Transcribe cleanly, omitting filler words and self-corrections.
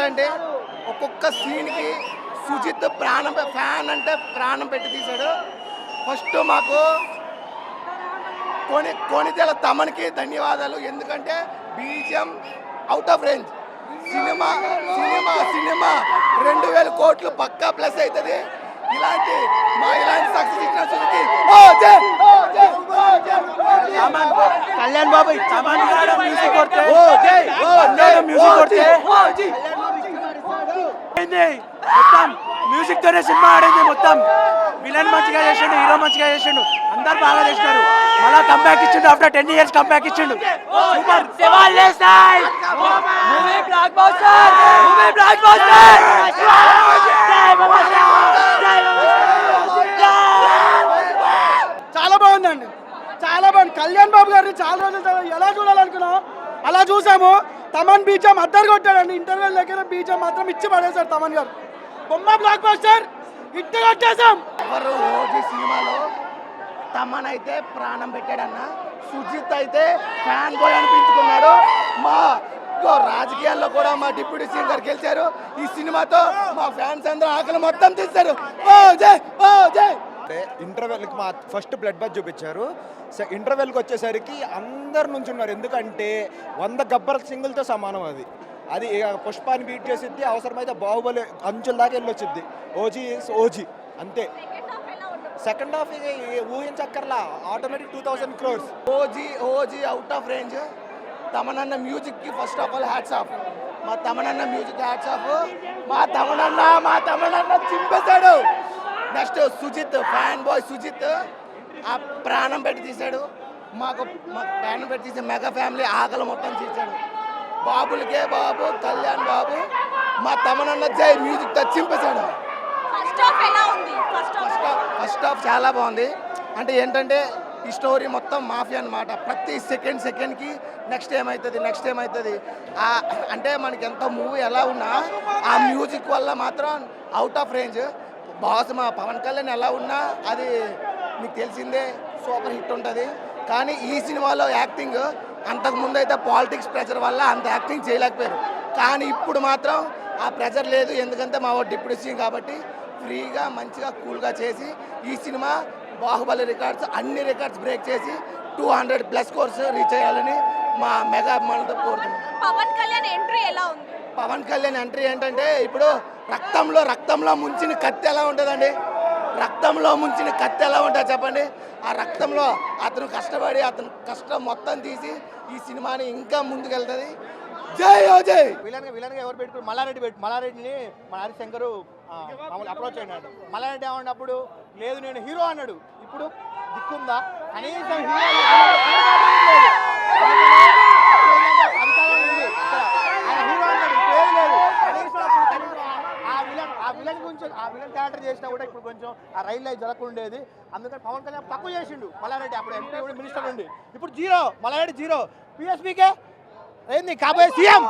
ఏంటంటే ఒక్కొక్క సీన్కి సుజిత్ ప్రాణం ఫ్యాన్ అంటే ప్రాణం పెట్టి తీశాడు. ఫస్ట్ మాకు కొనితెల తమన్కి ధన్యవాదాలు. ఎందుకంటే BGM out of range. Cinema 2000 కోట్లు పక్కా ప్లస్ అవుతుంది. ఇలాంటి సక్సెస్ ఇచ్చిన సుజికి కళ్యాణ్ బాబు మ్యూజిక్ కొడితే మొత్తం మ్యూజిక్ తోనే సినిమా ఆడింది. మొత్తం విలన్ మంచిగా చేసిండు, హీరో మంచిగా చేసిండు, అందరు బాగా చేసినారు. మళ్ళా కంబ్యాక్ ఇచ్చిండు, ఆఫ్టర్ 10 years కంబ్యాక్ ఇచ్చిండు. సూపర్. చాలా బాగుందండి, చాలా బాగుంది. కళ్యాణ్ బాబు గారిని చాలా రోజులు ఎలా చూడాలనుకున్నాం అలా చూసాము. తమన్ బీజం అద్దరు కొట్టాడండి. ఇంటర్వెల్ దగ్గర బీజం మాత్రం ఇచ్చి పడేశారు తమన్ గారు. బొమ్మ బ్లాక్ బస్టర్ ఇట్టు కొట్టేశాం. ఎవరు ఓజీ సినిమాలో తమన్ అయితే ప్రాణం పెట్టాడన్న, సుజిత్ అయితే ఫ్యాన్ బాయ్ అనిపించుకున్నాడు. మా రాజకీయాల్లో కూడా మా డిప్యూటీ సీఎం గారు గెలిచారు. ఈ సినిమాతో మా ఫ్యాన్స్ అందరూ ఆకలి మొత్తం తీస్తారు. ఇంటర్వెల్కి మా ఫస్ట్ బ్లడ్ బాత్ చూపించారు. ఇంటర్వెల్కి వచ్చేసరికి అందరు నుంచి ఉన్నారు. ఎందుకంటే 100 గబ్బర్ సింగిల్తో సమానం. అది పుష్పాన్ని బీట్ చేసిద్ది, అవసరమైతే బాహుబలి అంచుల దాకా వెళ్ళొచ్చిద్ది. ఓజీ అంతే. సెకండ్ హాఫ్ ఊహించక్కర్లా, automatic 2000 crores. OG out of range. తమనన్న మ్యూజిక్కి first half all hats off. మా తమనన్న మ్యూజిక్ హ్యాట్స్ ఆఫ్. మా తమనన్న చింపేశాడు. Next Sujith, fan boy Sujith ఆ ప్రాణం పెట్టి తీశాడు. మాకు ప్రాణం పెట్టి తీసే మెగా ఫ్యామిలీ ఆకలి మొత్తం తీశాడు. బాబులకే బాబు, కళ్యాణ్ బాబు, మా తమనన్న జై మ్యూజిక్తో చింపేశాడు. ఫస్ట్ హాఫ్ చాలా బాగుంది. అంటే ఏంటంటే ఈ స్టోరీ మొత్తం మాఫియా అనమాట. ప్రతి సెకండ్కి నెక్స్ట్ ఏమవుతుంది అంటే మనకి ఎంత మూవీ ఎలా ఉన్నా ఆ మ్యూజిక్ వల్ల మాత్రం అవుట్ ఆఫ్ రేంజ్. బాస్ మా పవన్ కళ్యాణ్ ఎలా ఉన్నా అది మీకు తెలిసిందే, సూపర్ హిట్ ఉంటుంది. కానీ ఈ సినిమాలో యాక్టింగ్ అంతకుముందు అయితే పాలిటిక్స్ ప్రెషర్ వల్ల అంత యాక్టింగ్ చేయలేకపోయారు. కానీ ఇప్పుడు మాత్రం ఆ ప్రెషర్ లేదు. ఎందుకంటే మా డిప్యూటీ సీఎం కాబట్టి ఫ్రీగా మంచిగా కూల్గా చేసి ఈ సినిమా బాహుబలి రికార్డ్స్ అన్ని రికార్డ్స్ బ్రేక్ చేసి 200+ కోర్స్ రీచ్ అయ్యాలని మా మెగా అభిమానులతో కోరుతున్నాం. పవన్ కళ్యాణ్ ఎంట్రీ ఎలా ఉంది? పవన్ కళ్యాణ్ ఎంట్రీ ఏంటంటే ఇప్పుడు రక్తంలో ముంచిన కత్తి ఎలా ఉంటుందండి? రక్తంలో ముంచిన కత్తి ఎలా ఉంటుంది చెప్పండి? ఆ రక్తంలో అతను కష్టపడి అతను కష్టం మొత్తం తీసి ఈ సినిమాని ఇంకా ముందుకెళ్తుంది. జై ఓ జై. విలన్గా ఎవరు పెట్టుకుని మల్లారెడ్డిని మన హరిశంకర్ మామూలు అప్రోచ్ అయినాడు. మల్లారెడ్డి ఏమన్నప్పుడు లేదు నేను హీరో అన్నాడు. ఇప్పుడు దిక్కుందా కనీసం ఆ విలన్ క్యారెక్టర్ చేసినా కూడా ఇప్పుడు కొంచెం ఆ రైల్ లైఫ్ జరగకుండేది. అందుకని పవన్ కళ్యాణ్ తక్కువ చేసిండు. మల్లారెడ్డి అప్పుడు ఎంపీ మినిస్టర్ ఉండి ఇప్పుడు జీరో. మల్లారెడ్డి జీరో. పిఎస్పీకే ఏంది కాబోయే సీఎం.